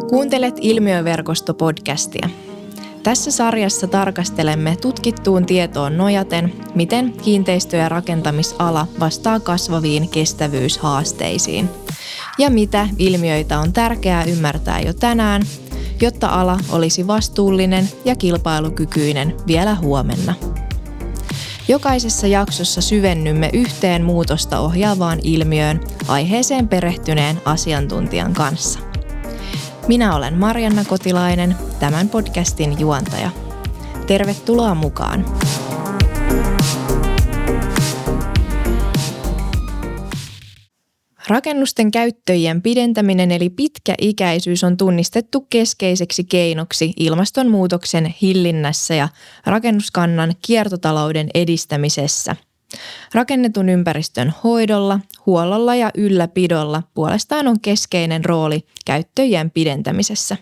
Kuuntelet Ilmiöverkosto-podcastia. Tässä sarjassa tarkastelemme tutkittuun tietoon nojaten, miten kiinteistö- ja rakentamisala vastaa kasvaviin kestävyyshaasteisiin. Ja mitä ilmiöitä on tärkeää ymmärtää jo tänään, jotta ala olisi vastuullinen ja kilpailukykyinen vielä huomenna. Jokaisessa jaksossa syvennymme yhteen muutosta ohjaavaan ilmiöön aiheeseen perehtyneen asiantuntijan kanssa. Minä olen Marianna Kotilainen, tämän podcastin juontaja. Tervetuloa mukaan! Rakennusten käyttöjen pidentäminen eli pitkäikäisyys on tunnistettu keskeiseksi keinoksi ilmastonmuutoksen hillinnässä ja rakennuskannan kiertotalouden edistämisessä. Rakennetun ympäristön hoidolla, huollolla ja ylläpidolla puolestaan on keskeinen rooli käyttöjen pidentämisessä.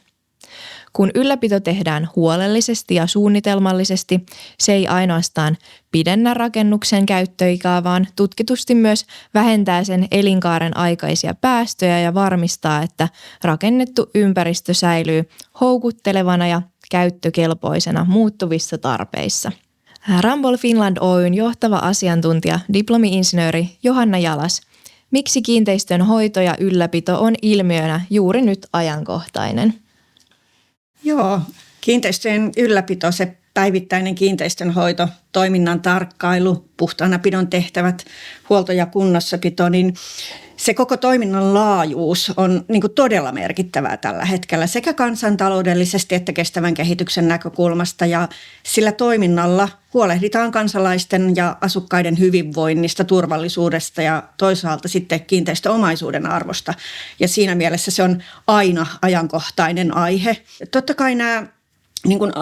Kun ylläpito tehdään huolellisesti ja suunnitelmallisesti, se ei ainoastaan pidennä rakennuksen käyttöikää, vaan tutkitusti myös vähentää sen elinkaaren aikaisia päästöjä ja varmistaa, että rakennettu ympäristö säilyy houkuttelevana ja käyttökelpoisena muuttuvissa tarpeissa. Ramboll Finland Oyn johtava asiantuntija, diplomi-insinööri Johanna Jalas. Miksi kiinteistön hoito ja ylläpito on ilmiönä juuri nyt ajankohtainen? Joo, kiinteistöjen ylläpito, se päivittäinen kiinteistönhoito, toiminnan tarkkailu, puhtaanapidon tehtävät, huolto ja kunnossapito, niin se koko toiminnan laajuus on niin kuin todella merkittävää tällä hetkellä sekä kansantaloudellisesti että kestävän kehityksen näkökulmasta. Ja sillä toiminnalla huolehditaan kansalaisten ja asukkaiden hyvinvoinnista, turvallisuudesta ja toisaalta sitten kiinteistöomaisuuden arvosta. Ja siinä mielessä se on aina ajankohtainen aihe. Totta kai nämä niin kuin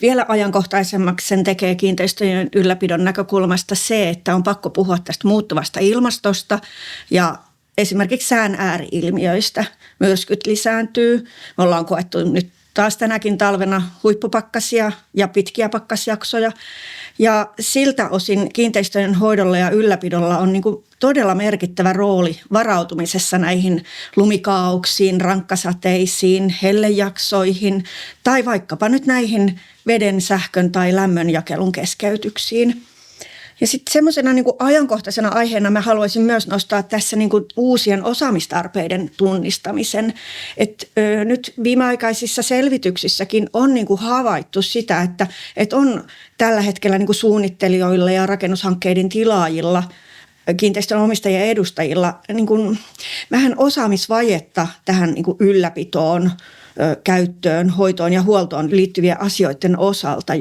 vielä ajankohtaisemmaksi sen tekee kiinteistöjen ylläpidon näkökulmasta se, että on pakko puhua tästä muuttuvasta ilmastosta ja esimerkiksi sään ääri-ilmiöistä. Myrskyt lisääntyy. Me ollaan koettu nyt taas tänäkin talvena huippupakkasia ja pitkiä pakkasjaksoja. Ja siltä osin kiinteistöjen hoidolla ja ylläpidolla on niin kuin todella merkittävä rooli varautumisessa näihin lumikaauksiin, rankkasateisiin, hellejaksoihin tai vaikkapa nyt näihin veden, sähkön tai lämmönjakelun keskeytyksiin. Ja sitten semmoisena niin kuin ajankohtaisena aiheena mä haluaisin myös nostaa tässä niin kuin uusien osaamistarpeiden tunnistamisen. Nyt viimeaikaisissa selvityksissäkin on niin kuin havaittu sitä, että on tällä hetkellä niin kuin suunnittelijoilla ja rakennushankkeiden tilaajilla, kiinteistön omistajien edustajilla niin kuin vähän osaamisvajetta tähän niin kuin ylläpitoon, käyttöön, hoitoon ja huoltoon liittyvien asioiden osalta.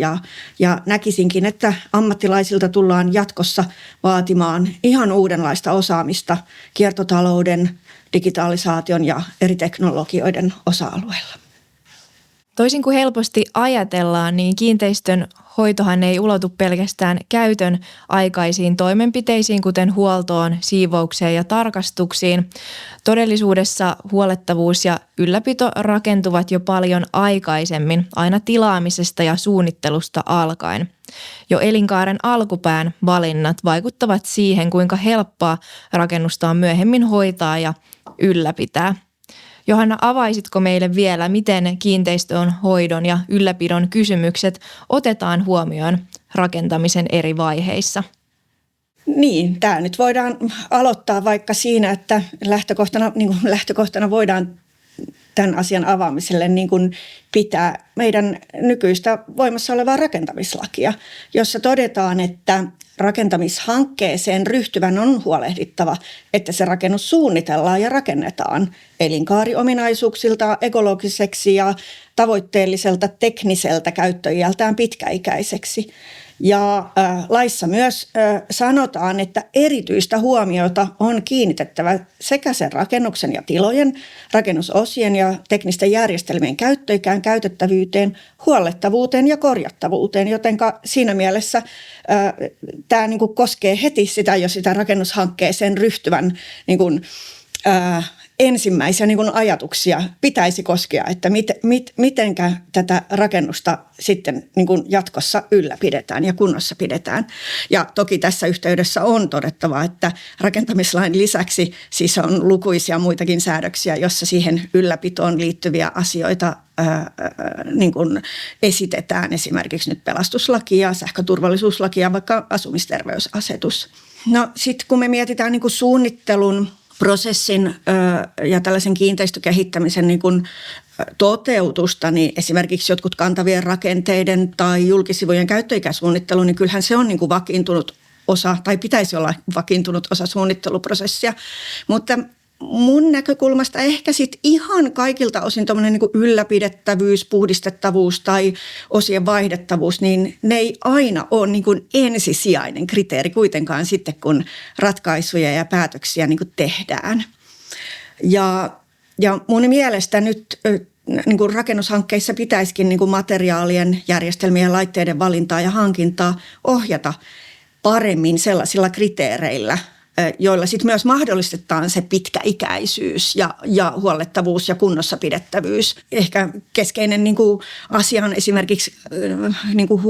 Ja näkisinkin, että ammattilaisilta tullaan jatkossa vaatimaan ihan uudenlaista osaamista kiertotalouden, digitalisaation ja eri teknologioiden osa-alueilla. Toisin kuin helposti ajatellaan, niin kiinteistön hoitohan ei ulotu pelkästään käytön aikaisiin toimenpiteisiin, kuten huoltoon, siivoukseen ja tarkastuksiin. Todellisuudessa huollettavuus ja ylläpito rakentuvat jo paljon aikaisemmin, aina tilaamisesta ja suunnittelusta alkaen. Jo elinkaaren alkupään valinnat vaikuttavat siihen, kuinka helppoa rakennusta on myöhemmin hoitaa ja ylläpitää. Johanna, avaisitko meille vielä, miten kiinteistön hoidon ja ylläpidon kysymykset otetaan huomioon rakentamisen eri vaiheissa? Niin, tämä nyt voidaan aloittaa vaikka siinä, että lähtökohtana voidaan tämän asian avaamiselle niin kuin pitää meidän nykyistä voimassa olevaa rakentamislakia, jossa todetaan, että rakentamishankkeeseen ryhtyvän on huolehdittava, että se rakennus suunnitellaan ja rakennetaan elinkaariominaisuuksilta ekologiseksi ja tavoitteelliselta tekniseltä käyttöiältään pitkäikäiseksi. Ja laissa myös sanotaan, että erityistä huomiota on kiinnitettävä sekä sen rakennuksen ja tilojen, rakennusosien ja teknisten järjestelmien käyttöikään, käytettävyyteen, huollettavuuteen ja korjattavuuteen, jotenka siinä mielessä tämä niin kuin koskee heti sitä rakennushankkeeseen ryhtyvän niin kuin, ensimmäisiä niin kuin ajatuksia pitäisi koskea, että mitenkä tätä rakennusta sitten niin kuin jatkossa ylläpidetään ja kunnossa pidetään. Ja toki tässä yhteydessä on todettava, että rakentamislain lisäksi siis on lukuisia muitakin säädöksiä, jossa siihen ylläpitoon liittyviä asioita niin kuin esitetään. Esimerkiksi nyt pelastuslaki ja sähköturvallisuuslaki ja vaikka asumisterveysasetus. No sitten kun me mietitään niin kuin suunnittelun prosessin ja tällaisen kiinteistökehittämisen niin kuin toteutusta, niin esimerkiksi jotkut kantavien rakenteiden tai julkisivujen käyttöikäsuunnittelu, niin kyllähän se on niin kuin vakiintunut osa, tai pitäisi olla vakiintunut osa suunnitteluprosessia, mutta mun näkökulmasta ehkä sitten ihan kaikilta osin tuommoinen niin kuin ylläpidettävyys, puhdistettavuus tai osien vaihdettavuus, niin ne ei aina ole niin kuin ensisijainen kriteeri kuitenkaan sitten, kun ratkaisuja ja päätöksiä niin kuin tehdään. Ja mun mielestä nyt niin kuin rakennushankkeissa pitäisikin niin kuin materiaalien, järjestelmien ja laitteiden valintaa ja hankintaa ohjata paremmin sellaisilla kriteereillä, joilla sitten myös mahdollistetaan se pitkäikäisyys ja huollettavuus ja kunnossapidettävyys. Ehkä keskeinen niin kuin asia on esimerkiksi niin kuin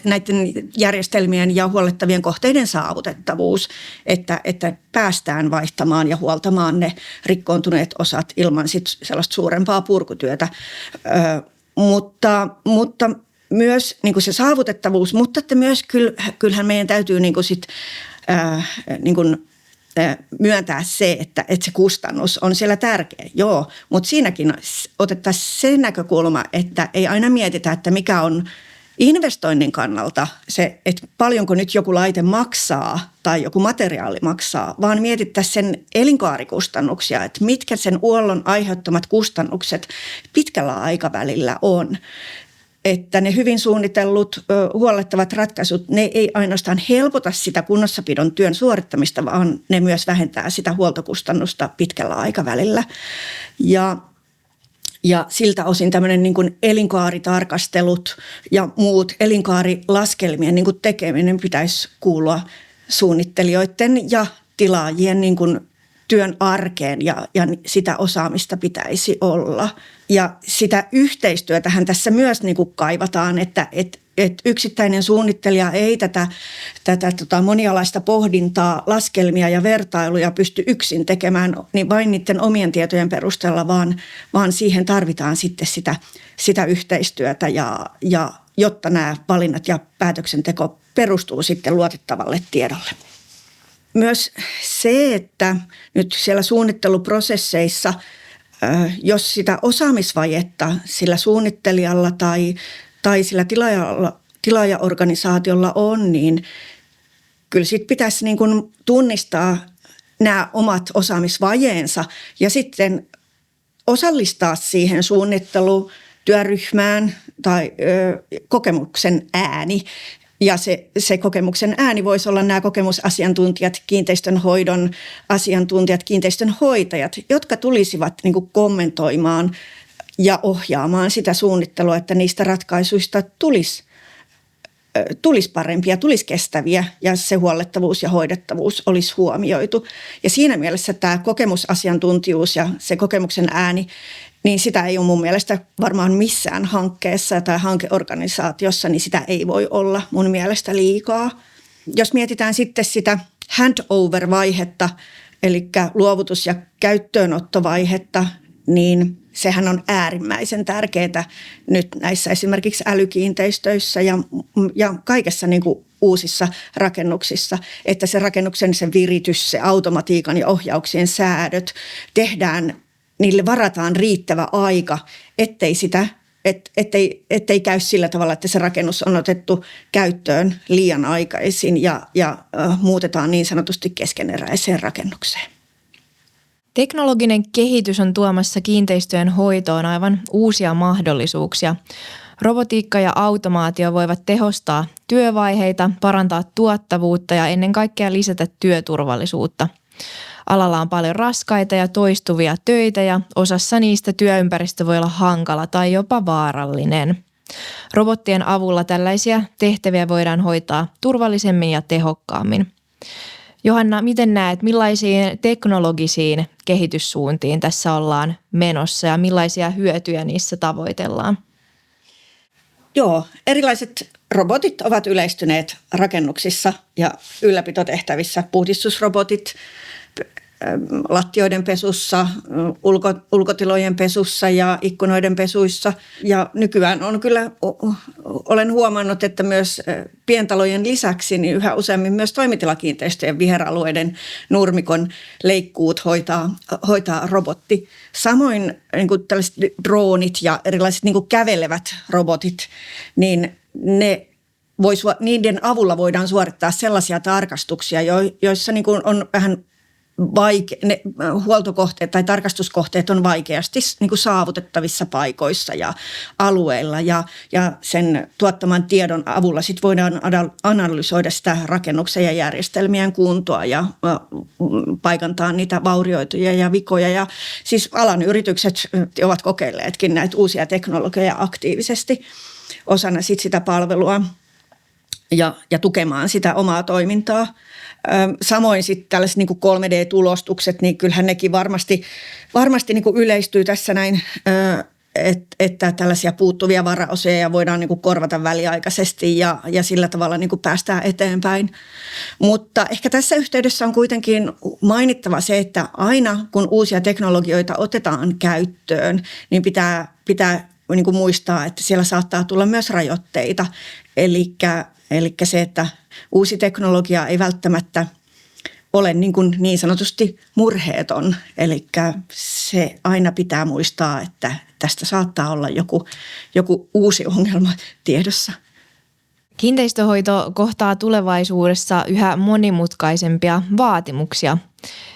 näiden järjestelmien ja huollettavien kohteiden saavutettavuus, että päästään vaihtamaan ja huoltamaan ne rikkoontuneet osat ilman sit sellaista suurempaa purkutyötä. Mutta myös niin kuin se saavutettavuus, mutta että myös kyllähän meidän täytyy niin kuin sit myöntää se, että se kustannus on siellä tärkeä. Joo, mutta siinäkin otettaisiin se näkökulma, että ei aina mietitä, että mikä on investoinnin kannalta se, että paljonko nyt joku laite maksaa tai joku materiaali maksaa, vaan mietittäisiin sen elinkaarikustannuksia, että mitkä sen huollon aiheuttamat kustannukset pitkällä aikavälillä on. Että ne hyvin suunnitellut huollettavat ratkaisut, ne ei ainoastaan helpota sitä kunnossapidon työn suorittamista, vaan ne myös vähentää sitä huoltokustannusta pitkällä aikavälillä. Ja siltä osin tämmöinen niin kuin elinkaaritarkastelut ja muut elinkaarilaskelmien niin kuin tekeminen pitäisi kuulua suunnittelijoiden ja tilaajien niin kuin työn arkeen ja sitä osaamista pitäisi olla. Ja sitä yhteistyötähän tässä myös niin kuin kaivataan, että yksittäinen suunnittelija ei tätä monialaista pohdintaa, laskelmia ja vertailuja pysty yksin tekemään niin vain niiden omien tietojen perusteella, vaan siihen tarvitaan sitten sitä yhteistyötä ja jotta nämä valinnat ja päätöksenteko perustuu sitten luotettavalle tiedolle. Myös se, että nyt siellä suunnitteluprosesseissa, jos sitä osaamisvajetta sillä suunnittelijalla tai sillä tilaajaorganisaatiolla on, niin kyllä sitten pitäisi niin kuin tunnistaa nämä omat osaamisvajeensa ja sitten osallistaa siihen suunnittelutyöryhmään tai kokemuksen ääni. Ja se kokemuksen ääni voisi olla nämä kokemusasiantuntijat, kiinteistönhoidon asiantuntijat, kiinteistönhoitajat, jotka tulisivat niin kuin kommentoimaan ja ohjaamaan sitä suunnittelua, että niistä ratkaisuista tulisi parempia, tulisi kestäviä ja se huollettavuus ja hoidettavuus olisi huomioitu. Ja siinä mielessä tämä kokemusasiantuntijuus ja se kokemuksen ääni, niin sitä ei ole mun mielestä varmaan missään hankkeessa tai hankeorganisaatiossa, niin sitä ei voi olla mun mielestä liikaa. Jos mietitään sitten sitä handover-vaihetta, eli luovutus- ja käyttöönottovaihetta, niin sehän on äärimmäisen tärkeää nyt näissä esimerkiksi älykiinteistöissä ja kaikessa niin kuin uusissa rakennuksissa, että se rakennuksen se viritys, se automatiikan ja ohjauksien säädöt tehdään, niille varataan riittävä aika, ettei käy sillä tavalla, että se rakennus on otettu käyttöön liian aikaisin ja muutetaan niin sanotusti keskeneräiseen rakennukseen. Teknologinen kehitys on tuomassa kiinteistöjen hoitoon aivan uusia mahdollisuuksia. Robotiikka ja automaatio voivat tehostaa työvaiheita, parantaa tuottavuutta ja ennen kaikkea lisätä työturvallisuutta. Alalla on paljon raskaita ja toistuvia töitä ja osassa niistä työympäristö voi olla hankala tai jopa vaarallinen. Robottien avulla tällaisia tehtäviä voidaan hoitaa turvallisemmin ja tehokkaammin. Johanna, miten näet, millaisiin teknologisiin kehityssuuntiin tässä ollaan menossa ja millaisia hyötyjä niissä tavoitellaan? Joo, erilaiset robotit ovat yleistyneet rakennuksissa ja ylläpitotehtävissä. Puhdistusrobotit lattioiden pesussa, ulkotilojen pesussa ja ikkunoiden pesuissa. Ja nykyään olen huomannut, että myös pientalojen lisäksi niin yhä useammin myös toimitilakiinteistöjen viheralueiden nurmikon leikkuut hoitaa robotti. Samoin niin kuin tällaiset droonit ja erilaiset niin kuin kävelevät robotit, niin niiden avulla voidaan suorittaa sellaisia tarkastuksia, joissa niin kuin on vähän ne huoltokohteet tai tarkastuskohteet on vaikeasti niin kuin saavutettavissa paikoissa ja alueilla ja sen tuottaman tiedon avulla sit voidaan analysoida sitä rakennuksen ja järjestelmien kuntoa ja paikantaa niitä vaurioituja ja vikoja. Ja siis alan yritykset ovat kokeilleetkin näitä uusia teknologioita aktiivisesti osana sitä palvelua ja tukemaan sitä omaa toimintaa. Samoin sitten tällaiset niin kuin 3D-tulostukset, niin kyllähän nekin varmasti niin kuin yleistyy tässä näin, että tällaisia puuttuvia varaosia voidaan niin kuin korvata väliaikaisesti ja sillä tavalla niin kuin päästään eteenpäin. Mutta ehkä tässä yhteydessä on kuitenkin mainittava se, että aina kun uusia teknologioita otetaan käyttöön, niin pitää niin kuin muistaa, että siellä saattaa tulla myös rajoitteita. Eli se, että uusi teknologia ei välttämättä ole niin sanotusti murheeton. Eli se aina pitää muistaa, että tästä saattaa olla joku uusi ongelma tiedossa. Kiinteistöhoito kohtaa tulevaisuudessa yhä monimutkaisempia vaatimuksia.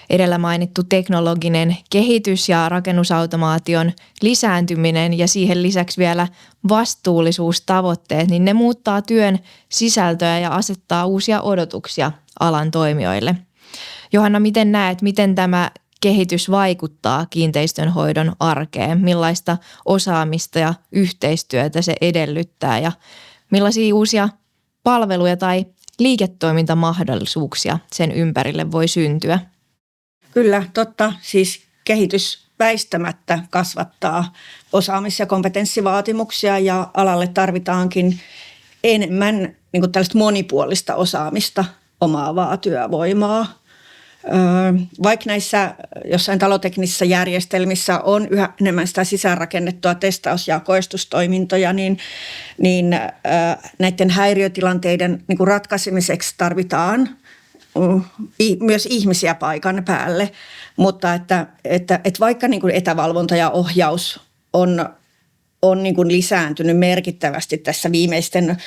Edellä mainittu teknologinen kehitys ja rakennusautomaation lisääntyminen ja siihen lisäksi vielä vastuullisuustavoitteet, niin ne muuttaa työn sisältöä ja asettaa uusia odotuksia alan toimijoille. Johanna, miten näet, miten tämä kehitys vaikuttaa kiinteistönhoidon arkeen? Millaista osaamista ja yhteistyötä se edellyttää ja millaisia uusia palveluja tai liiketoimintamahdollisuuksia sen ympärille voi syntyä? Kyllä, totta. Siis kehitys väistämättä kasvattaa osaamis- ja kompetenssivaatimuksia ja alalle tarvitaankin enemmän niin kuin tällaista monipuolista osaamista omaavaa työvoimaa. Vaikka näissä jossain taloteknisissä järjestelmissä on yhä enemmän sitä sisäänrakennettua testaus- ja koestustoimintoja, niin näiden häiriötilanteiden niin kuin ratkaisemiseksi tarvitaan myös ihmisiä paikan päälle, mutta että vaikka niin kuin etävalvonta ja ohjaus on niin kuin lisääntynyt merkittävästi tässä viimeisten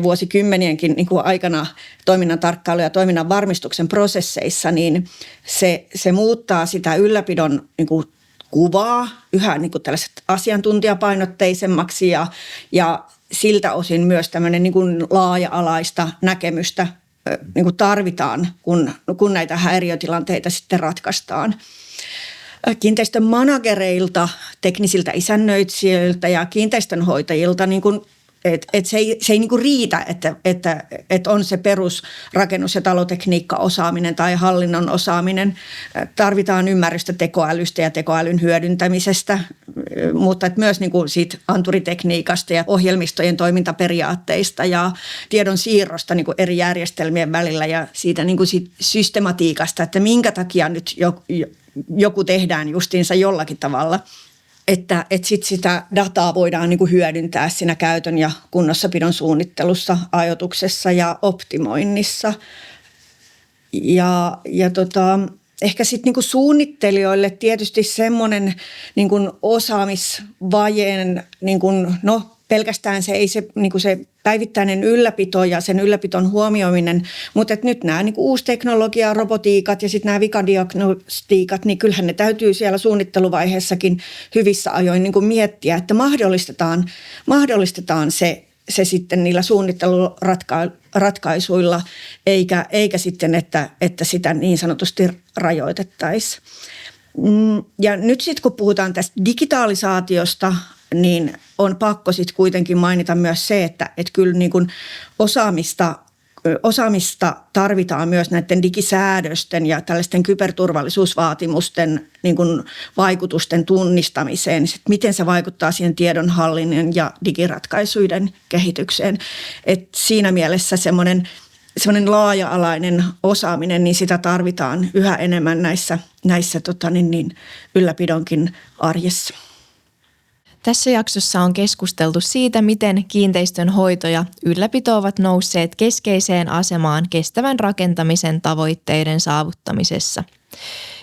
vuosikymmenienkin niin kuin aikana toiminnan tarkkailu ja toiminnan varmistuksen prosesseissa, niin se muuttaa sitä ylläpidon niin kuin kuvaa yhä niin kuin tällaiset asiantuntijapainotteisemmaksi ja siltä osin myös tämmöinen niin kuin laaja-alaista näkemystä niin kuin tarvitaan, kun näitä häiriötilanteita sitten ratkaistaan. Kiinteistön managereilta, teknisiltä isännöitsijöiltä ja kiinteistönhoitajilta, niin kuin, se ei niin kuin riitä, että on se perusrakennus- ja talotekniikka-osaaminen tai hallinnon osaaminen. Tarvitaan ymmärrystä tekoälystä ja tekoälyn hyödyntämisestä, mutta että myös niin kuin siitä anturitekniikasta ja ohjelmistojen toimintaperiaatteista ja tiedon siirrosta niin kuin eri järjestelmien välillä ja siitä, niin kuin siitä systematiikasta, että minkä takia nyt joku tehdään justiinsa jollakin tavalla, että sit sitä dataa voidaan niin kuin hyödyntää siinä käytön ja kunnossapidon suunnittelussa, ajoituksessa ja optimoinnissa. Ehkä sitten niin kuin suunnittelijoille tietysti semmoinen niin kuin osaamisvajeen, niin kuin, pelkästään se ei se, niin kuin se päivittäinen ylläpito ja sen ylläpiton huomioiminen, mutta että nyt nämä niin kuin uusi teknologia, robotiikat ja sitten nämä vikadiagnostiikat, niin kyllähän ne täytyy siellä suunnitteluvaiheessakin hyvissä ajoin niin kuin miettiä, että mahdollistetaan se sitten niillä suunnitteluratkaisuilla, eikä sitten, että sitä niin sanotusti rajoitettaisiin. Ja nyt sitten kun puhutaan tästä digitalisaatiosta, niin on pakko sitten kuitenkin mainita myös se, että kyllä niin kuin osaamista osaamista tarvitaan myös näiden digisäädösten ja tällaisten kyberturvallisuusvaatimusten niin kuin vaikutusten tunnistamiseen, että miten se vaikuttaa siihen tiedonhallinnan ja digiratkaisuiden kehitykseen. Et siinä mielessä semmoinen laaja-alainen osaaminen, niin sitä tarvitaan yhä enemmän näissä ylläpidonkin arjessa. Tässä jaksossa on keskusteltu siitä, miten kiinteistön hoito ja ylläpito ovat nousseet keskeiseen asemaan kestävän rakentamisen tavoitteiden saavuttamisessa.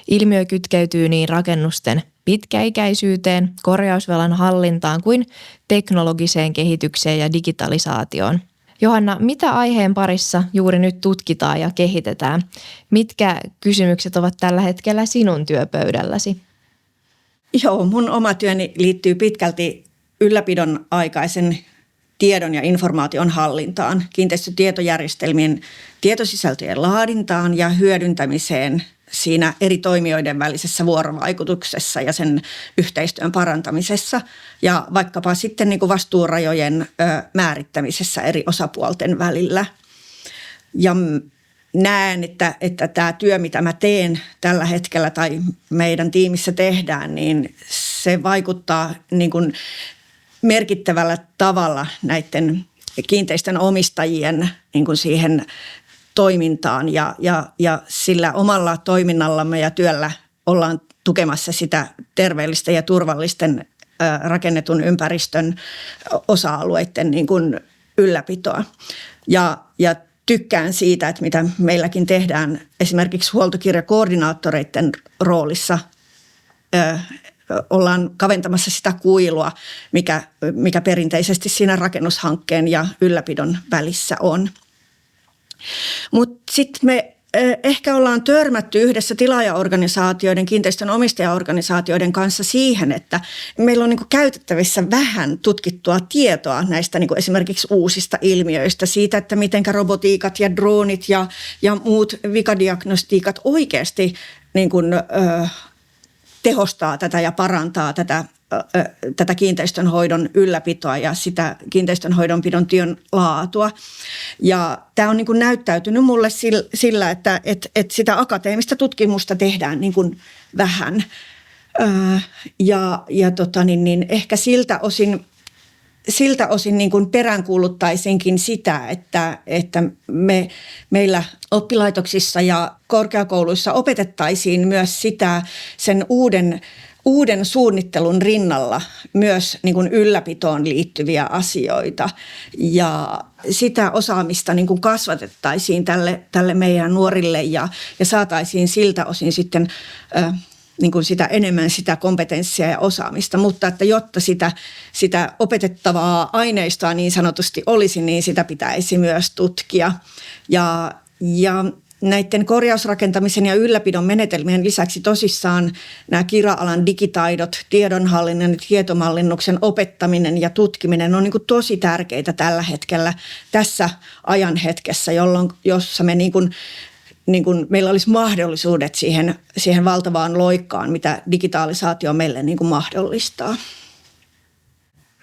Ilmiö kytkeytyy niin rakennusten pitkäikäisyyteen, korjausvelan hallintaan kuin teknologiseen kehitykseen ja digitalisaatioon. Johanna, mitä aiheen parissa juuri nyt tutkitaan ja kehitetään? Mitkä kysymykset ovat tällä hetkellä sinun työpöydälläsi? Joo, mun oma työni liittyy pitkälti ylläpidon aikaisen tiedon ja informaation hallintaan, kiinteistötietojärjestelmien tietosisältöjen laadintaan ja hyödyntämiseen siinä eri toimijoiden välisessä vuorovaikutuksessa ja sen yhteistyön parantamisessa ja vaikkapa sitten niin kuin vastuurajojen määrittämisessä eri osapuolten välillä. Ja näen, että tämä työ, mitä mä teen tällä hetkellä tai meidän tiimissä tehdään, niin se vaikuttaa niin kuin merkittävällä tavalla näiden kiinteistön omistajien niin kuin siihen toimintaan ja sillä omalla toiminnallamme ja työllä ollaan tukemassa sitä terveellisten ja turvallisten rakennetun ympäristön osa-alueiden niin kuin ylläpitoa. Ja tykkään siitä, että mitä meilläkin tehdään esimerkiksi huoltokirjakoordinaattoreiden roolissa. Ollaan kaventamassa sitä kuilua, mikä perinteisesti siinä rakennushankkeen ja ylläpidon välissä on. Mutta sitten me ehkä ollaan törmätty yhdessä tilaajaorganisaatioiden, kiinteistön omistajaorganisaatioiden kanssa siihen, että meillä on niinku käytettävissä vähän tutkittua tietoa näistä niinku esimerkiksi uusista ilmiöistä, siitä, että mitenkä robotiikat ja droonit ja muut vikadiagnostiikat oikeasti niinku, tehostaa tätä ja parantaa tätä kiinteistönhoidon ylläpitoa ja sitä kiinteistönhoidonpidon työn laatua. Ja tämä on niin kuin näyttäytynyt mulle sillä, että sitä akateemista tutkimusta tehdään niin kuin vähän. Niin ehkä siltä osin niin kuin peräänkuuluttaisinkin sitä, että meillä oppilaitoksissa ja korkeakouluissa opetettaisiin myös sitä sen uuden suunnittelun rinnalla myös niin kuin ylläpitoon liittyviä asioita ja sitä osaamista niin kuin kasvatettaisiin tälle meidän nuorille ja saataisiin siltä osin sitten niin kuin sitä enemmän sitä kompetenssia ja osaamista, mutta että jotta sitä opetettavaa aineistoa niin sanotusti olisi, niin sitä pitäisi myös tutkia ja näiden korjausrakentamisen ja ylläpidon menetelmien lisäksi tosissaan nämä KIRA-alan digitaidot, tiedonhallinnan ja tietomallinnuksen opettaminen ja tutkiminen on niin kuin tosi tärkeitä tällä hetkellä tässä ajanhetkessä, jossa me niin kuin meillä olisi mahdollisuudet siihen valtavaan loikkaan, mitä digitalisaatio meille niin kuin mahdollistaa.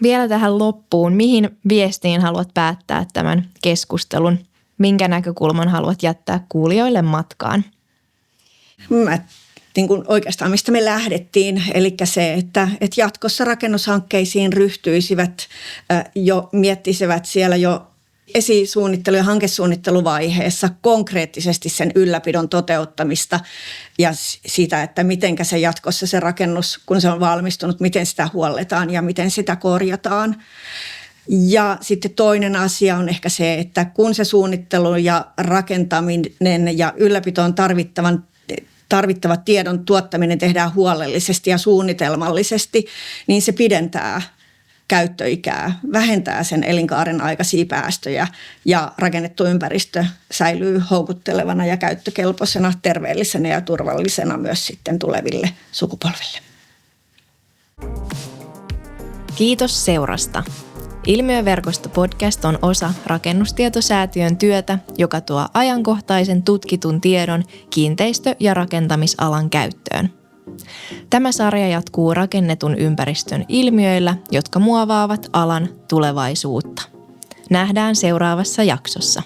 Vielä tähän loppuun, mihin viestiin haluat päättää tämän keskustelun? Minkä näkökulman haluat jättää kuulijoille matkaan? Niin kuin oikeastaan mistä me lähdettiin, eli se, että jatkossa rakennushankkeisiin ryhtyisivät miettisivät siellä jo esisuunnittelu- ja hankesuunnitteluvaiheessa konkreettisesti sen ylläpidon toteuttamista ja sitä, että mitenkä se jatkossa se rakennus, kun se on valmistunut, miten sitä huolletaan ja miten sitä korjataan. Ja sitten toinen asia on ehkä se, että kun se suunnittelu ja rakentaminen ja ylläpitoon tarvittava tiedon tuottaminen tehdään huolellisesti ja suunnitelmallisesti, niin se pidentää käyttöikää, vähentää sen elinkaaren aikaisia päästöjä ja rakennettu ympäristö säilyy houkuttelevana ja käyttökelpoisena, terveellisenä ja turvallisena myös sitten tuleville sukupolville. Kiitos seurasta. Ilmiöverkosto-podcast on osa Rakennustietosäätiön työtä, joka tuo ajankohtaisen tutkitun tiedon kiinteistö- ja rakentamisalan käyttöön. Tämä sarja jatkuu rakennetun ympäristön ilmiöillä, jotka muovaavat alan tulevaisuutta. Nähdään seuraavassa jaksossa.